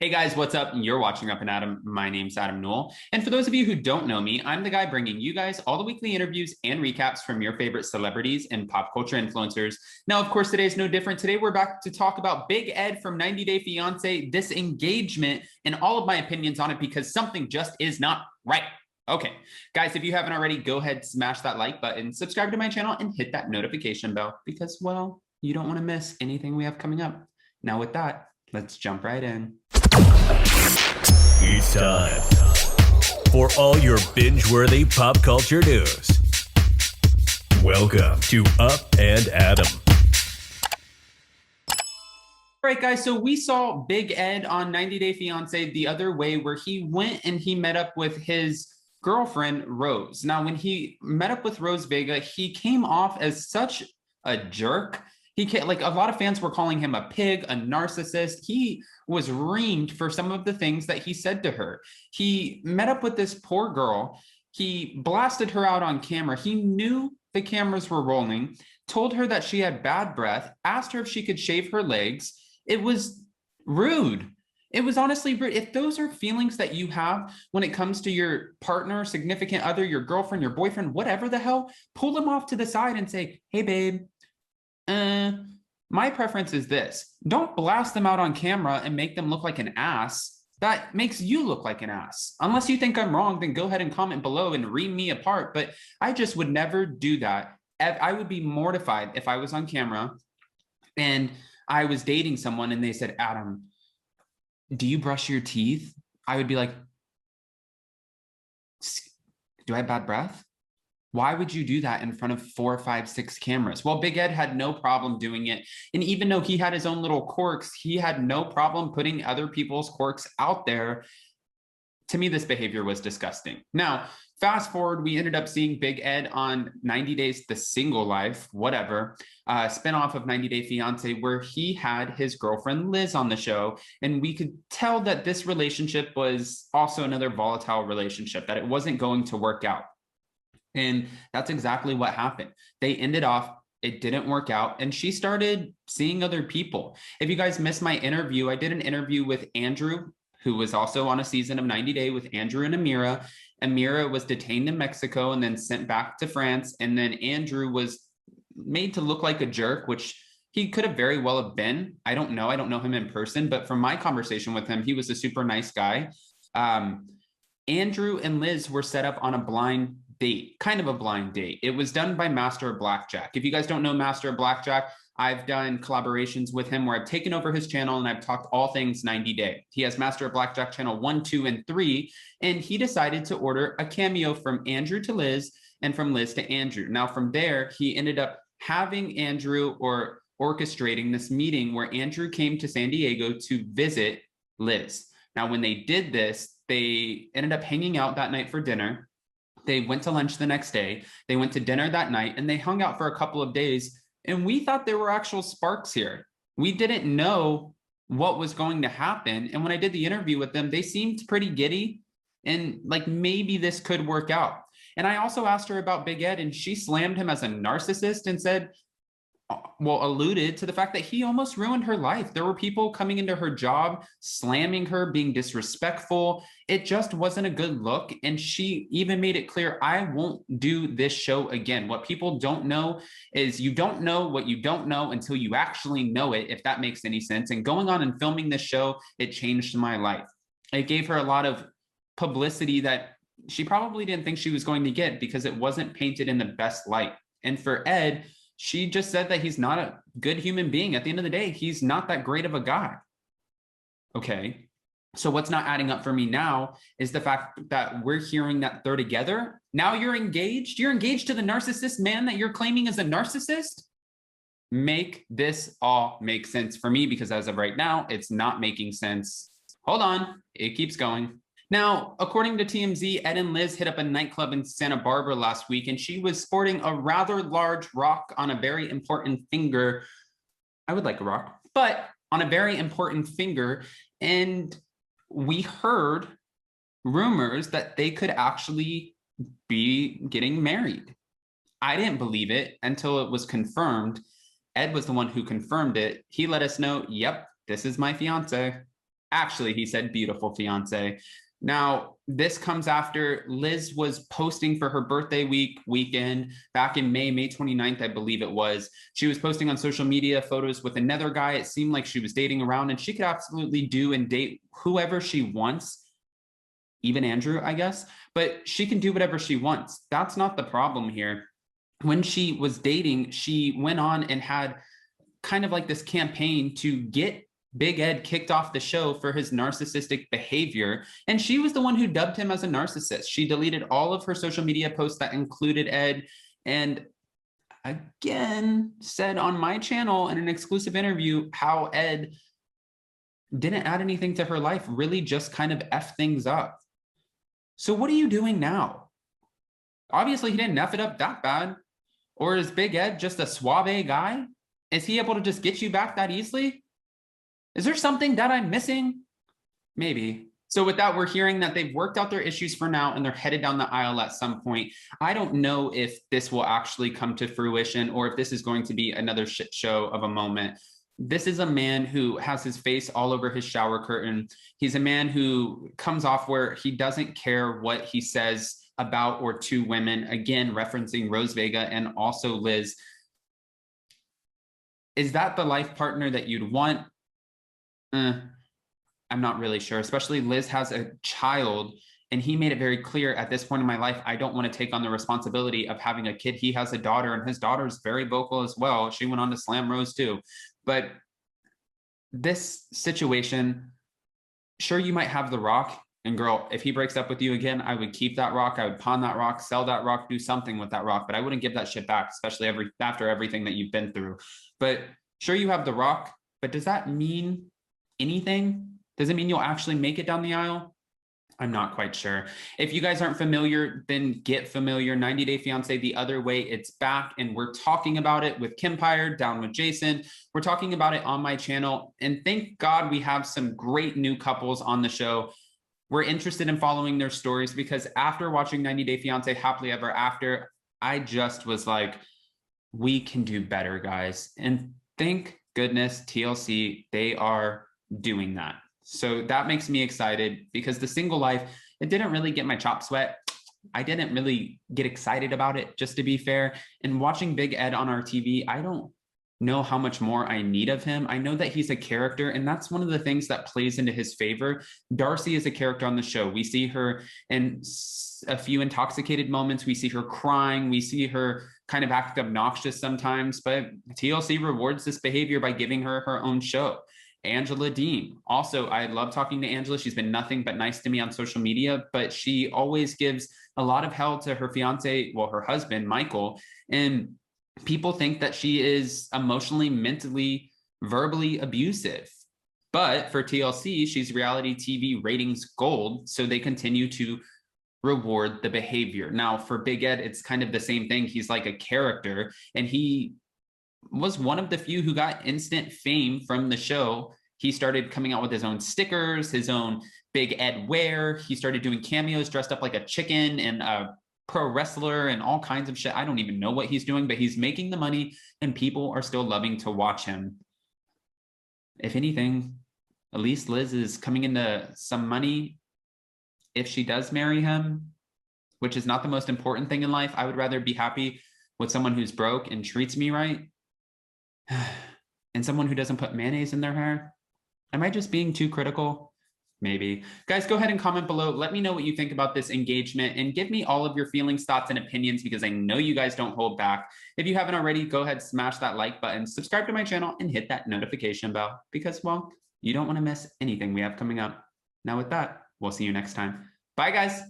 Hey guys, what's up? You're watching Up and Adam. My name's Adam Newell. And for those of you who don't know me, I'm the guy bringing you guys all the weekly interviews and recaps from your favorite celebrities and pop culture influencers. Now, of course, today's no different. Today, we're back to talk about Big Ed from 90 Day Fiancé, this engagement, and all of my opinions on it because something just is not right. Okay, guys, if you haven't already, go ahead, smash that like button, subscribe to my channel, and hit that notification bell because, well, you don't want to miss anything we have coming up. Now, with that, let's jump right in. It's time for all your binge-worthy pop culture news. Welcome to Up and Adam. All right, guys, so we saw Big Ed on 90 Day Fiancé the other way where he went and he met up with his girlfriend, Rose. Now, when he met up with Rose Vega, he came off as such a jerk. Like a lot of fans were calling him a pig, a narcissist. He was reamed for some of the things that he said to her. He met up with this poor girl. He blasted her out on camera. He knew the cameras were rolling, told her that she had bad breath, asked her if she could shave her legs. It was rude. It was honestly rude. If those are feelings that you have when it comes to your partner, significant other, your girlfriend, your boyfriend, whatever the hell, pull them off to the side and say, hey, babe, my preference is this. Don't blast them out on camera and make them look like an ass. That makes you look like an ass. Unless you think I'm wrong, then go ahead and comment below and ream me apart. But I just would never do that. I would be mortified if I was on camera and I was dating someone and they said, Adam, do you brush your teeth? I would be like, do I have bad breath? Why would you do that in front of 4, 5, 6 cameras? Well, Big Ed had no problem doing it. And even though he had his own little quirks, he had no problem putting other people's quirks out there. To me, this behavior was disgusting. Now, fast forward, we ended up seeing Big Ed on 90 Days, The Single Life, whatever, spinoff of 90 Day Fiancé, where he had his girlfriend Liz on the show. And we could tell that this relationship was also another volatile relationship, that it wasn't going to work out. And that's exactly what happened. They ended off, it didn't work out, and she started seeing other people. If you guys missed my interview, I did an interview with Andrew, who was also on a season of 90 Day with Andrew and Amira. Amira was detained in Mexico and then sent back to France. And then Andrew was made to look like a jerk, which he could have very well have been. I don't know him in person, but from my conversation with him, he was a super nice guy. Andrew and Liz were set up on a blind date, kind of a blind date. It was done by Master of Blackjack. If you guys don't know Master of Blackjack, I've done collaborations with him where I've taken over his channel and I've talked all things 90 Day. He has Master of Blackjack channel 1, 2, and 3, and he decided to order a cameo from Andrew to Liz and from Liz to Andrew. Now from there, he ended up having Andrew or orchestrating this meeting where Andrew came to San Diego to visit Liz. Now, when they did this, they ended up hanging out that night for dinner. They went to lunch the next day. They went to dinner that night and they hung out for a couple of days. And we thought there were actual sparks here. We didn't know what was going to happen. And when I did the interview with them, they seemed pretty giddy and like maybe this could work out. And I also asked her about Big Ed and she slammed him as a narcissist and said, well, alluded to the fact that he almost ruined her life. There were people coming into her job, slamming her, being disrespectful. It just wasn't a good look. And she even made it clear, I won't do this show again. What people don't know is you don't know what you don't know until you actually know it, if that makes any sense. And going on and filming this show, it changed my life. It gave her a lot of publicity that she probably didn't think she was going to get because it wasn't painted in the best light. And for Ed, she just said that he's not a good human being. At the end of the day, he's not that great of a guy. Okay, so what's not adding up for me now is the fact that we're hearing that they're together. Now you're engaged. You're engaged to the narcissist man that you're claiming is a narcissist. Make this all make sense for me because as of right now, it's not making sense. Hold on, it keeps going. Now, according to TMZ, Ed and Liz hit up a nightclub in Santa Barbara last week, and she was sporting a rather large rock on a very important finger. I would like a rock, but on a very important finger. And we heard rumors that they could actually be getting married. I didn't believe it until it was confirmed. Ed was the one who confirmed it. He let us know, yep, this is my fiance. Actually, he said, beautiful fiance. Now, this comes after Liz was posting for her birthday weekend back in May 29th, I believe it was. She was posting on social media photos with another guy. It seemed like she was dating around, and she could absolutely do and date whoever she wants, even Andrew, I guess, but she can do whatever she wants. That's not the problem here. When she was dating, she went on and had kind of like this campaign to get Big Ed kicked off the show for his narcissistic behavior. And she was the one who dubbed him as a narcissist. She deleted all of her social media posts that included Ed. And again, said on my channel in an exclusive interview how Ed didn't add anything to her life, really just kind of F things up. So what are you doing now? Obviously, he didn't F it up that bad. Or is Big Ed just a suave guy? Is he able to just get you back that easily? Is there something that I'm missing? Maybe. So with that, we're hearing that they've worked out their issues for now and they're headed down the aisle at some point. I don't know if this will actually come to fruition or if this is going to be another shit show of a moment. This is a man who has his face all over his shower curtain. He's a man who comes off where he doesn't care what he says about or to women. Again, referencing Rose Vega and also Liz. Is that the life partner that you'd want? I'm not really sure, especially Liz has a child and he made it very clear at this point in my life, I don't want to take on the responsibility of having a kid. He has a daughter and his daughter is very vocal as well. She went on to slam Rose too. But this situation, sure, you might have the rock, and girl, if he breaks up with you again, I would keep that rock. I would pawn that rock, sell that rock, do something with that rock, but I wouldn't give that shit back, especially after everything that you've been through. But sure, you have the rock, but does that mean anything? Does it mean you'll actually make it down the aisle? I'm not quite sure. If you guys aren't familiar, then get familiar. 90 Day Fiance, The Other Way, it's back. And we're talking about it with Kimpire, down with Jason. We're talking about it on my channel. And thank God we have some great new couples on the show. We're interested in following their stories because after watching 90 Day Fiance Happily Ever After, I just was like, we can do better, guys. And thank goodness TLC, they are doing that. So that makes me excited because the single life, it didn't really get my chops wet. I didn't really get excited about it, just to be fair. And watching Big Ed on our TV, I don't know how much more I need of him. I know that he's a character, and that's one of the things that plays into his favor. Darcy is a character on the show. We see her in a few intoxicated moments. We see her crying. We see her kind of act obnoxious sometimes, but TLC rewards this behavior by giving her her own show. Angela Dean. Also, I love talking to Angela. She's been nothing but nice to me on social media, but she always gives a lot of hell to her fiance, well, her husband, Michael. And people think that she is emotionally, mentally, verbally abusive. But for TLC, she's reality TV ratings gold. So they continue to reward the behavior. Now, for Big Ed, it's kind of the same thing. He's like a character, and he was one of the few who got instant fame from the show. He started coming out with his own stickers, his own Big Ed wear. He started doing cameos dressed up like a chicken and a pro wrestler and all kinds of shit. I don't even know what he's doing, but he's making the money and people are still loving to watch him. If anything, at least Liz is coming into some money if she does marry him, which is not the most important thing in life. I would rather be happy with someone who's broke and treats me right and someone who doesn't put mayonnaise in their hair. Am I just being too critical? Maybe. Guys, go ahead and comment below. Let me know what you think about this engagement and give me all of your feelings, thoughts, and opinions because I know you guys don't hold back. If you haven't already, go ahead, smash that like button, subscribe to my channel, and hit that notification bell because, well, you don't want to miss anything we have coming up. Now with that, we'll see you next time. Bye, guys.